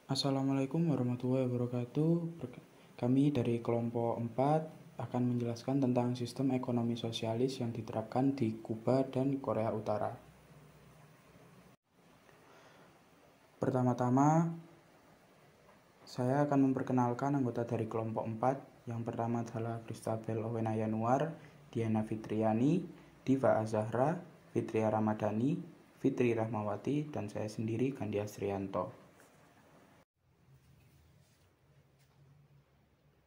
Assalamualaikum warahmatullahi wabarakatuh. Kami dari kelompok 4 akan menjelaskan tentang sistem ekonomi sosialis yang diterapkan di Kuba dan Korea Utara. Pertama-tama, saya akan memperkenalkan anggota dari kelompok 4. Yang pertama adalah Christabel Owena Yanuar, Diana Fitriani, Diva Azahra, Fitria Ramadhani, Fitri Rahmawati, dan saya sendiri Gandhi Astrianto.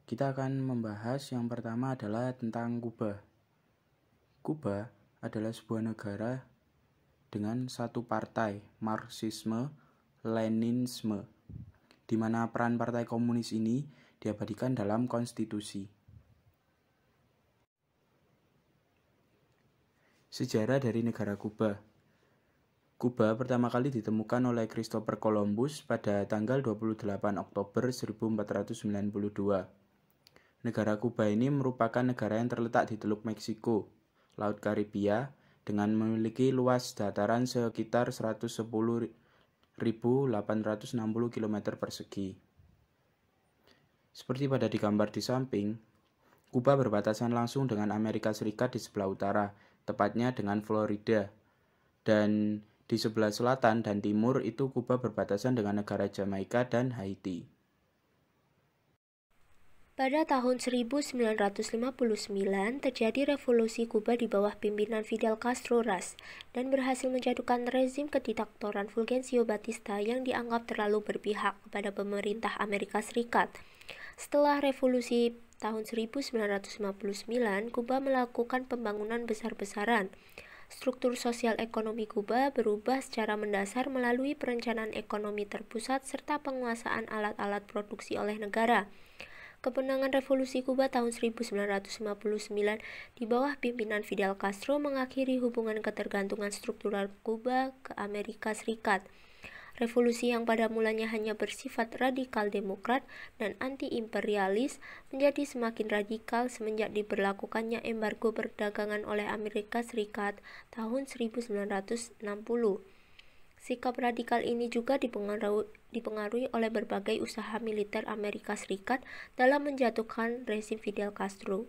Kita akan membahas yang pertama adalah tentang Kuba. Kuba adalah sebuah negara dengan satu partai, Marxisme-Leninisme, di mana peran partai komunis ini diabadikan dalam konstitusi. Sejarah dari negara Kuba. Kuba pertama kali ditemukan oleh Christopher Columbus pada tanggal 28 Oktober 1492. Negara Kuba ini merupakan negara yang terletak di Teluk Meksiko, Laut Karibia, dengan memiliki luas dataran sekitar 110.860 km persegi. Seperti pada digambar di samping, Kuba berbatasan langsung dengan Amerika Serikat di sebelah utara, tepatnya dengan Florida. Dan di sebelah selatan dan timur itu Kuba berbatasan dengan negara Jamaika dan Haiti. Pada tahun 1959 terjadi revolusi Kuba di bawah pimpinan Fidel Castro Ras dan berhasil menjatuhkan rezim kediktatoran Fulgencio Batista yang dianggap terlalu berpihak kepada pemerintah Amerika Serikat. Setelah revolusi tahun 1959, Kuba melakukan pembangunan besar-besaran. Struktur sosial ekonomi Kuba berubah secara mendasar melalui perencanaan ekonomi terpusat serta penguasaan alat-alat produksi oleh negara. Kemenangan revolusi Kuba tahun 1959 di bawah pimpinan Fidel Castro mengakhiri hubungan ketergantungan struktural Kuba ke Amerika Serikat. Revolusi yang pada mulanya hanya bersifat radikal demokrat dan anti-imperialis menjadi semakin radikal semenjak diberlakukannya embargo perdagangan oleh Amerika Serikat tahun 1960. Sikap radikal ini juga dipengaruhi oleh berbagai usaha militer Amerika Serikat dalam menjatuhkan rezim Fidel Castro.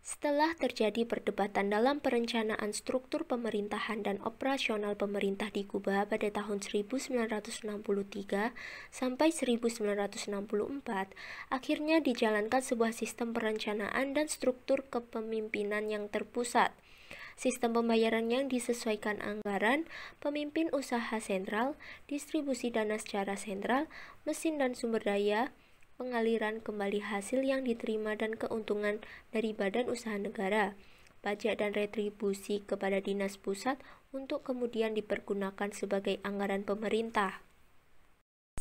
Setelah terjadi perdebatan dalam perencanaan struktur pemerintahan dan operasional pemerintah di Kuba pada tahun 1963 sampai 1964, akhirnya dijalankan sebuah sistem perencanaan dan struktur kepemimpinan yang terpusat. Sistem pembayaran yang disesuaikan anggaran, pemimpin usaha sentral, distribusi dana secara sentral, mesin dan sumber daya, pengaliran kembali hasil yang diterima dan keuntungan dari badan usaha negara, pajak dan retribusi kepada dinas pusat untuk kemudian dipergunakan sebagai anggaran pemerintah.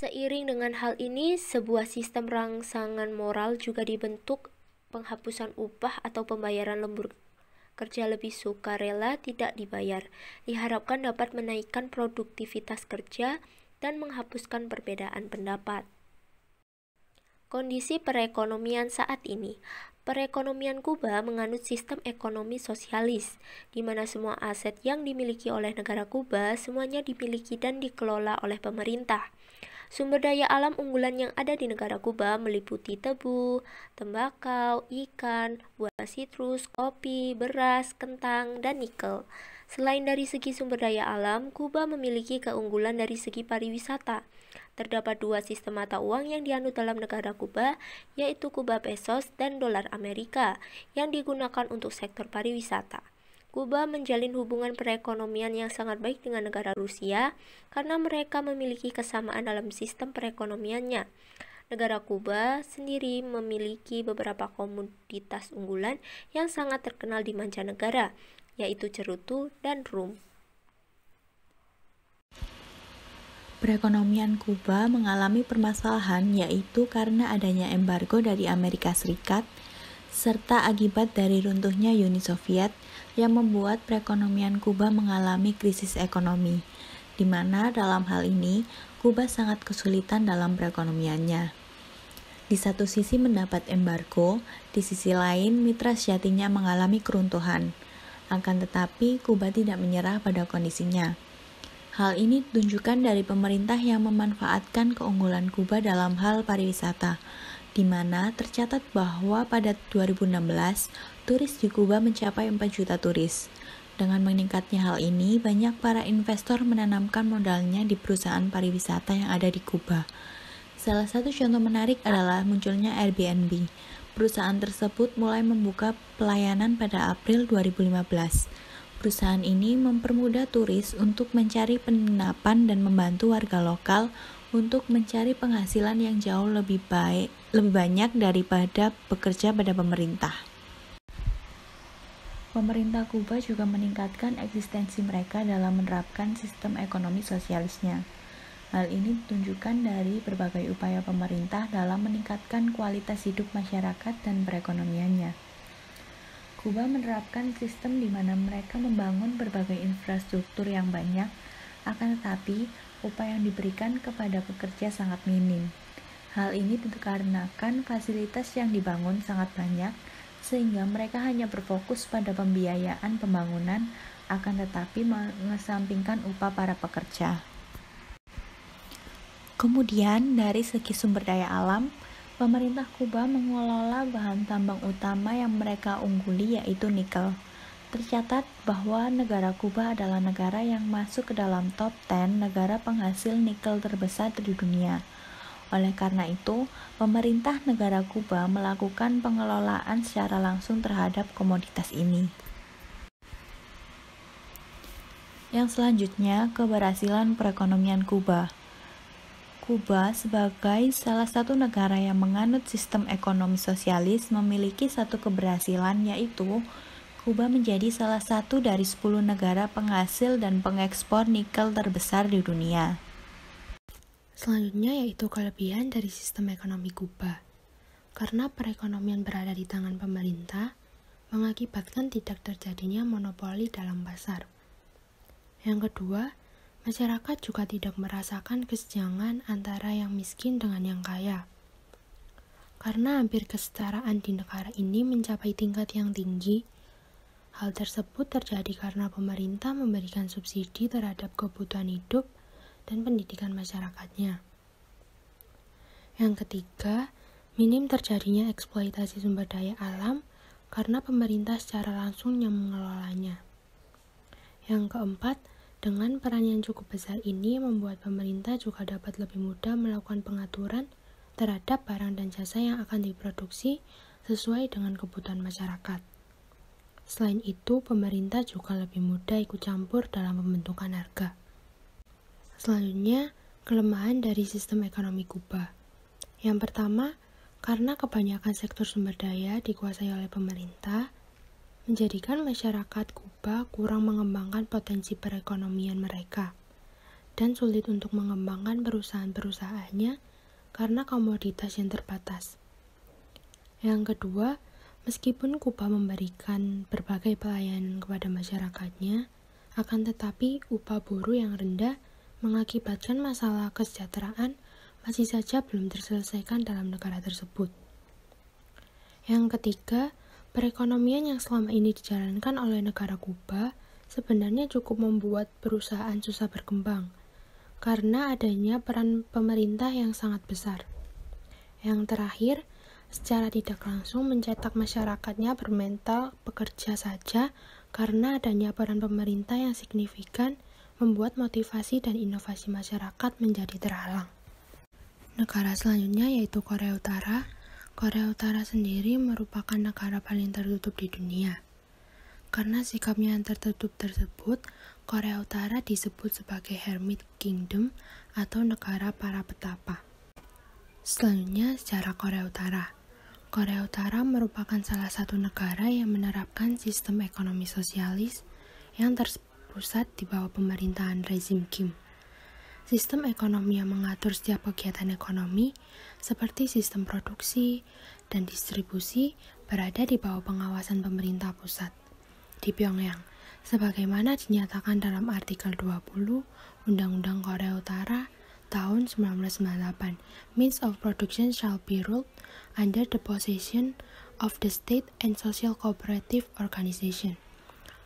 Seiring dengan hal ini, sebuah sistem rangsangan moral juga dibentuk, penghapusan upah atau pembayaran lembur kerja lebih sukarela tidak dibayar, diharapkan dapat menaikkan produktivitas kerja dan menghapuskan perbedaan pendapat. Kondisi perekonomian saat ini. Perekonomian Kuba menganut sistem ekonomi sosialis, di mana semua aset yang dimiliki oleh negara Kuba semuanya dimiliki dan dikelola oleh pemerintah. Sumber daya alam unggulan yang ada di negara Kuba meliputi tebu, tembakau, ikan, buah sitrus, kopi, beras, kentang, dan nikel. Selain dari segi sumber daya alam, Kuba memiliki keunggulan dari segi pariwisata. Terdapat dua sistem mata uang yang dianut dalam negara Kuba, yaitu Kuba Pesos dan dolar Amerika, yang digunakan untuk sektor pariwisata. Kuba menjalin hubungan perekonomian yang sangat baik dengan negara Rusia karena mereka memiliki kesamaan dalam sistem perekonomiannya. Negara Kuba sendiri memiliki beberapa komoditas unggulan yang sangat terkenal di mancanegara, yaitu cerutu dan rum. Perekonomian Kuba mengalami permasalahan yaitu karena adanya embargo dari Amerika Serikat serta akibat dari runtuhnya Uni Soviet yang membuat perekonomian Kuba mengalami krisis ekonomi, di mana dalam hal ini Kuba sangat kesulitan dalam perekonomiannya. Di satu sisi mendapat embargo, di sisi lain mitra sejatinya mengalami keruntuhan. Akan tetapi Kuba tidak menyerah pada kondisinya. Hal ini ditunjukkan dari pemerintah yang memanfaatkan keunggulan Kuba dalam hal pariwisata, di mana tercatat bahwa pada 2016, turis di Kuba mencapai 4 juta turis. Dengan meningkatnya hal ini, banyak para investor menanamkan modalnya di perusahaan pariwisata yang ada di Kuba. Salah satu contoh menarik adalah munculnya Airbnb. Perusahaan tersebut mulai membuka pelayanan pada April 2015. Perusahaan ini mempermudah turis untuk mencari penginapan dan membantu warga lokal untuk mencari penghasilan yang jauh lebih banyak daripada bekerja pada pemerintah. Pemerintah Kuba juga meningkatkan eksistensi mereka dalam menerapkan sistem ekonomi sosialisnya. Hal ini ditunjukkan dari berbagai upaya pemerintah dalam meningkatkan kualitas hidup masyarakat dan perekonomiannya. Kuba menerapkan sistem di mana mereka membangun berbagai infrastruktur yang banyak, akan tetapi upaya yang diberikan kepada pekerja sangat minim. Hal ini dikarenakan fasilitas yang dibangun sangat banyak, sehingga mereka hanya berfokus pada pembiayaan pembangunan, akan tetapi mengesampingkan upah para pekerja. Kemudian, dari segi sumber daya alam, pemerintah Kuba mengelola bahan tambang utama yang mereka ungguli, yaitu nikel. Tercatat bahwa negara Kuba adalah negara yang masuk ke dalam top 10 negara penghasil nikel terbesar di dunia. Oleh karena itu, pemerintah negara Kuba melakukan pengelolaan secara langsung terhadap komoditas ini. Yang selanjutnya, keberhasilan perekonomian Kuba. Kuba sebagai salah satu negara yang menganut sistem ekonomi sosialis memiliki satu keberhasilan, yaitu Kuba menjadi salah satu dari 10 negara penghasil dan pengekspor nikel terbesar di dunia. Selanjutnya yaitu kelebihan dari sistem ekonomi Kuba. Karena perekonomian berada di tangan pemerintah, mengakibatkan tidak terjadinya monopoli dalam pasar. Yang kedua, masyarakat juga tidak merasakan kesenjangan antara yang miskin dengan yang kaya. Karena hampir kesetaraan di negara ini mencapai tingkat yang tinggi, hal tersebut terjadi karena pemerintah memberikan subsidi terhadap kebutuhan hidup dan pendidikan masyarakatnya. Yang ketiga, minim terjadinya eksploitasi sumber daya alam karena pemerintah secara langsung yang mengelolanya. Yang keempat, dengan peran yang cukup besar ini membuat pemerintah juga dapat lebih mudah melakukan pengaturan terhadap barang dan jasa yang akan diproduksi sesuai dengan kebutuhan masyarakat. Selain itu, pemerintah juga lebih mudah ikut campur dalam pembentukan harga. Selanjutnya, kelemahan dari sistem ekonomi Kuba. Yang pertama, karena kebanyakan sektor sumber daya dikuasai oleh pemerintah, menjadikan masyarakat Kuba kurang mengembangkan potensi perekonomian mereka, dan sulit untuk mengembangkan perusahaan-perusahaannya karena komoditas yang terbatas. Yang kedua, meskipun Kuba memberikan berbagai pelayanan kepada masyarakatnya, akan tetapi upah buruh yang rendah mengakibatkan masalah kesejahteraan masih saja belum terselesaikan dalam negara tersebut. Yang ketiga, perekonomian yang selama ini dijalankan oleh negara Kuba sebenarnya cukup membuat perusahaan susah berkembang, karena adanya peran pemerintah yang sangat besar. Yang terakhir, secara tidak langsung mencetak masyarakatnya bermental bekerja saja karena adanya peran pemerintah yang signifikan membuat motivasi dan inovasi masyarakat menjadi terhalang. Negara selanjutnya yaitu Korea Utara. Korea Utara sendiri merupakan negara paling tertutup di dunia. Karena sikapnya yang tertutup tersebut, Korea Utara disebut sebagai Hermit Kingdom atau negara para petapa. Selanjutnya, sejarah Korea Utara. Korea Utara merupakan salah satu negara yang menerapkan sistem ekonomi sosialis yang pusat di bawah pemerintahan rezim Kim. Sistem ekonomi yang mengatur setiap kegiatan ekonomi, seperti sistem produksi dan distribusi, berada di bawah pengawasan pemerintah pusat di Pyongyang, sebagaimana dinyatakan dalam artikel 20 Undang-Undang Korea Utara tahun 1998. Means of production shall be ruled under the possession of the state and social cooperative organization.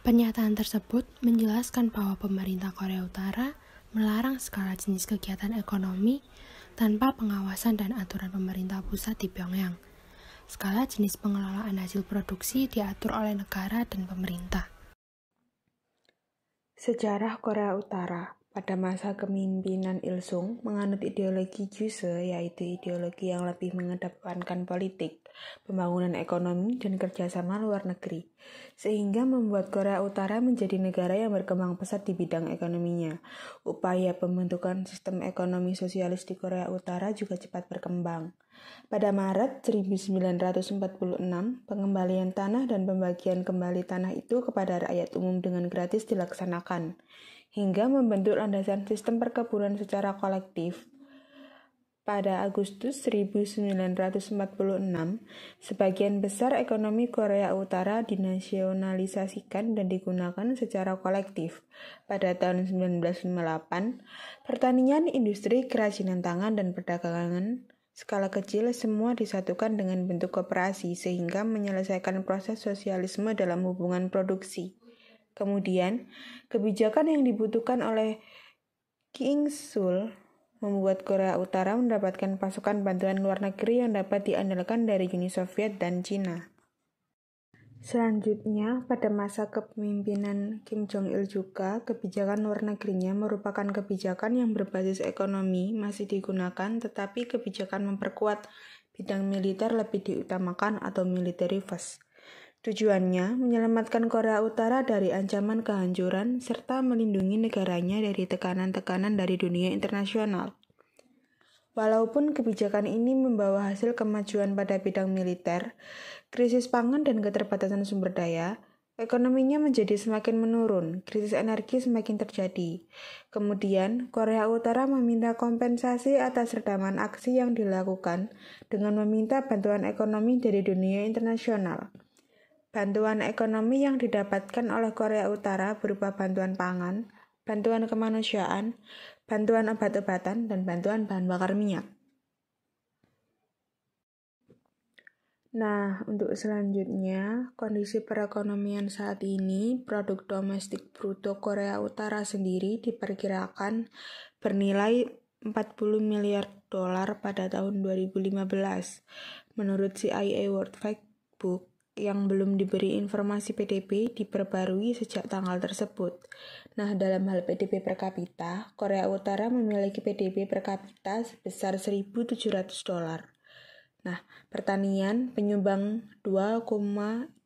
Pernyataan tersebut menjelaskan bahwa pemerintah Korea Utara melarang skala jenis kegiatan ekonomi tanpa pengawasan dan aturan pemerintah pusat di Pyongyang. Skala jenis pengelolaan hasil produksi diatur oleh negara dan pemerintah. Sejarah Korea Utara pada masa kepemimpinan Il Sung menganut ideologi Juche, yaitu ideologi yang lebih mengedepankan politik, pembangunan ekonomi, dan kerjasama luar negeri, sehingga membuat Korea Utara menjadi negara yang berkembang pesat di bidang ekonominya. Upaya pembentukan sistem ekonomi sosialis di Korea Utara juga cepat berkembang. Pada Maret 1946, pengembalian tanah dan pembagian kembali tanah itu kepada rakyat umum dengan gratis dilaksanakan, hingga membentuk landasan sistem perkebunan secara kolektif. Pada Agustus 1946, sebagian besar ekonomi Korea Utara dinasionalisasikan dan digunakan secara kolektif. Pada tahun 1958, pertanian, industri, kerajinan tangan, dan perdagangan skala kecil semua disatukan dengan bentuk koperasi sehingga menyelesaikan proses sosialisme dalam hubungan produksi. Kemudian, kebijakan yang dibutuhkan oleh Kim Il-sung membuat Korea Utara mendapatkan pasokan bantuan luar negeri yang dapat diandalkan dari Uni Soviet dan Cina. Selanjutnya, pada masa kepemimpinan Kim Jong-il juga, kebijakan luar negerinya merupakan kebijakan yang berbasis ekonomi masih digunakan, tetapi kebijakan memperkuat bidang militer lebih diutamakan atau military first. Tujuannya menyelamatkan Korea Utara dari ancaman kehancuran serta melindungi negaranya dari tekanan-tekanan dari dunia internasional. Walaupun kebijakan ini membawa hasil kemajuan pada bidang militer, krisis pangan dan keterbatasan sumber daya, ekonominya menjadi semakin menurun, krisis energi semakin terjadi. Kemudian, Korea Utara meminta kompensasi atas redaman aksi yang dilakukan dengan meminta bantuan ekonomi dari dunia internasional. Bantuan ekonomi yang didapatkan oleh Korea Utara berupa bantuan pangan, bantuan kemanusiaan, bantuan obat-obatan, dan bantuan bahan bakar minyak. Nah, untuk selanjutnya, kondisi perekonomian saat ini, produk domestik bruto Korea Utara sendiri diperkirakan bernilai 40 miliar dolar pada tahun 2015. Menurut CIA World Factbook, yang belum diberi informasi PDB diperbarui sejak tanggal tersebut. Nah, dalam hal PDB per kapita, Korea Utara memiliki PDB per kapita sebesar 1.700 dolar. Nah, pertanian penyumbang 22,5%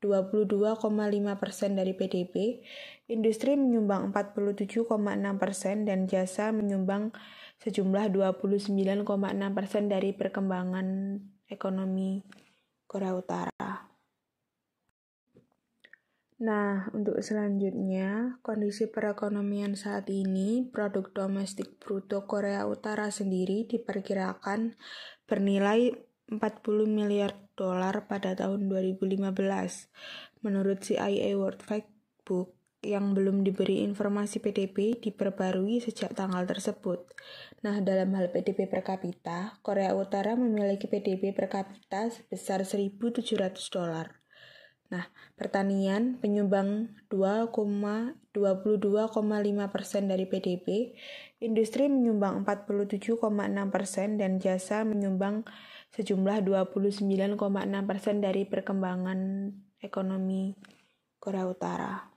dari PDB, industri menyumbang 47,6% dan jasa menyumbang sejumlah 29,6% dari perkembangan ekonomi Korea Utara. Nah, untuk selanjutnya, kondisi perekonomian saat ini, produk domestik bruto Korea Utara sendiri diperkirakan bernilai 40 miliar dolar pada tahun 2015. Menurut CIA World Factbook, yang belum diberi informasi PDB diperbarui sejak tanggal tersebut. Nah, dalam hal PDB per kapita, Korea Utara memiliki PDB per kapita sebesar 1.700 dolar. Nah, pertanian penyumbang 22,5% dari PDB, industri menyumbang 47,6% dan jasa menyumbang sejumlah 29,6% dari perkembangan ekonomi Korea Utara.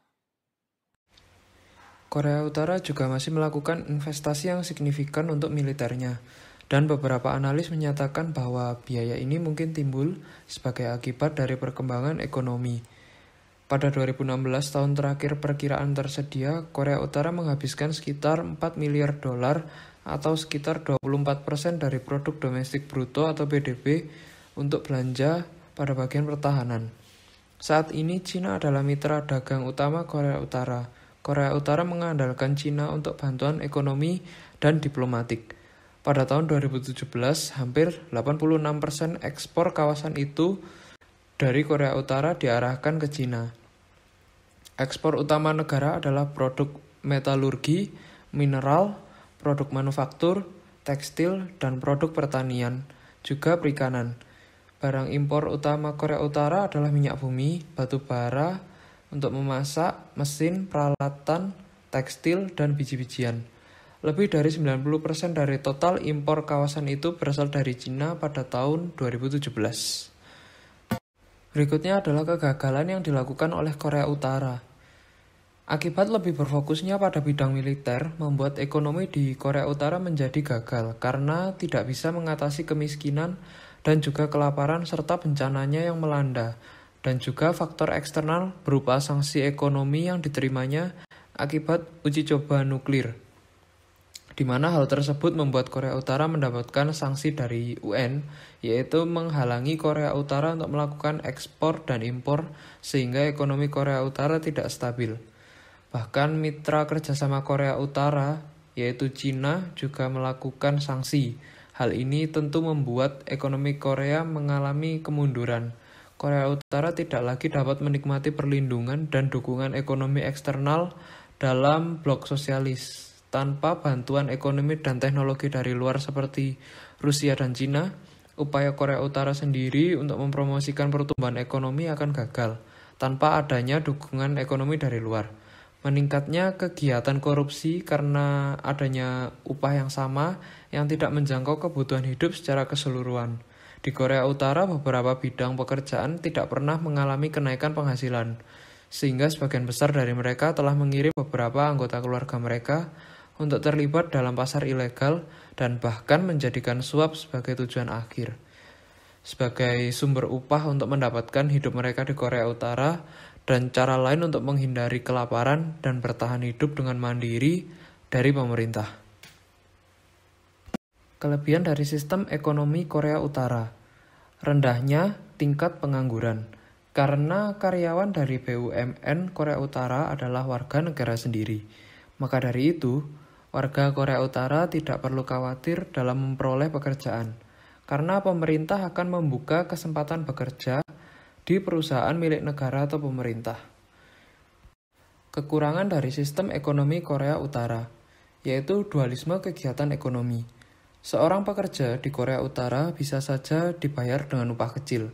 Korea Utara juga masih melakukan investasi yang signifikan untuk militernya. Dan beberapa analis menyatakan bahwa biaya ini mungkin timbul sebagai akibat dari perkembangan ekonomi. Pada 2016 tahun terakhir perkiraan tersedia, Korea Utara menghabiskan sekitar 4 miliar dolar atau sekitar 24% dari produk domestik bruto atau PDB untuk belanja pada bagian pertahanan. Saat ini Cina adalah mitra dagang utama Korea Utara. Korea Utara mengandalkan Cina untuk bantuan ekonomi dan diplomatik. Pada tahun 2017, hampir 86% ekspor kawasan itu dari Korea Utara diarahkan ke Cina. Ekspor utama negara adalah produk metalurgi, mineral, produk manufaktur, tekstil, dan produk pertanian, juga perikanan. Barang impor utama Korea Utara adalah minyak bumi, batu bara untuk memasak, mesin, peralatan, tekstil, dan biji-bijian. Lebih dari 90% dari total impor kawasan itu berasal dari Cina pada tahun 2017. Berikutnya adalah kegagalan yang dilakukan oleh Korea Utara. Akibat lebih berfokusnya pada bidang militer, membuat ekonomi di Korea Utara menjadi gagal karena tidak bisa mengatasi kemiskinan dan juga kelaparan serta bencananya yang melanda, dan juga faktor eksternal berupa sanksi ekonomi yang diterimanya akibat uji coba nuklir, di mana hal tersebut membuat Korea Utara mendapatkan sanksi dari UN, yaitu menghalangi Korea Utara untuk melakukan ekspor dan impor sehingga ekonomi Korea Utara tidak stabil. Bahkan mitra kerjasama Korea Utara, yaitu Cina, juga melakukan sanksi. Hal ini tentu membuat ekonomi Korea mengalami kemunduran. Korea Utara tidak lagi dapat menikmati perlindungan dan dukungan ekonomi eksternal dalam blok sosialis. Tanpa bantuan ekonomi dan teknologi dari luar seperti Rusia dan Cina, upaya Korea Utara sendiri untuk mempromosikan pertumbuhan ekonomi akan gagal tanpa adanya dukungan ekonomi dari luar. Meningkatnya kegiatan korupsi karena adanya upah yang sama yang tidak menjangkau kebutuhan hidup secara keseluruhan. Di Korea Utara, beberapa bidang pekerjaan tidak pernah mengalami kenaikan penghasilan, sehingga sebagian besar dari mereka telah mengirim beberapa anggota keluarga mereka untuk terlibat dalam pasar ilegal dan bahkan menjadikan suap sebagai tujuan akhir. Sebagai sumber upah untuk mendapatkan hidup mereka di Korea Utara dan cara lain untuk menghindari kelaparan dan bertahan hidup dengan mandiri dari pemerintah. Kelebihan dari sistem ekonomi Korea Utara: rendahnya tingkat pengangguran. Karena karyawan dari BUMN Korea Utara adalah warga negara sendiri, maka dari itu, warga Korea Utara tidak perlu khawatir dalam memperoleh pekerjaan, karena pemerintah akan membuka kesempatan bekerja di perusahaan milik negara atau pemerintah. Kekurangan dari sistem ekonomi Korea Utara, yaitu dualisme kegiatan ekonomi. Seorang pekerja di Korea Utara bisa saja dibayar dengan upah kecil,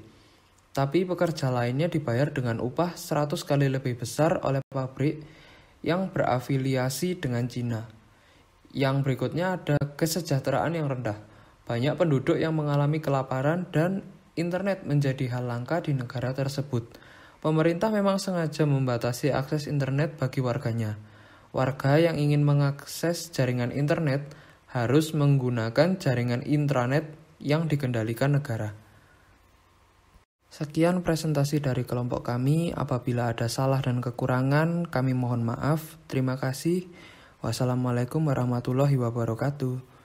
tapi pekerja lainnya dibayar dengan upah 100 kali lebih besar oleh pabrik yang berafiliasi dengan Cina. Yang berikutnya ada kesejahteraan yang rendah. Banyak penduduk yang mengalami kelaparan dan internet menjadi hal langka di negara tersebut. Pemerintah memang sengaja membatasi akses internet bagi warganya. Warga yang ingin mengakses jaringan internet harus menggunakan jaringan intranet yang dikendalikan negara. Sekian presentasi dari kelompok kami. Apabila ada salah dan kekurangan, kami mohon maaf. Terima kasih. Wassalamualaikum warahmatullahi wabarakatuh.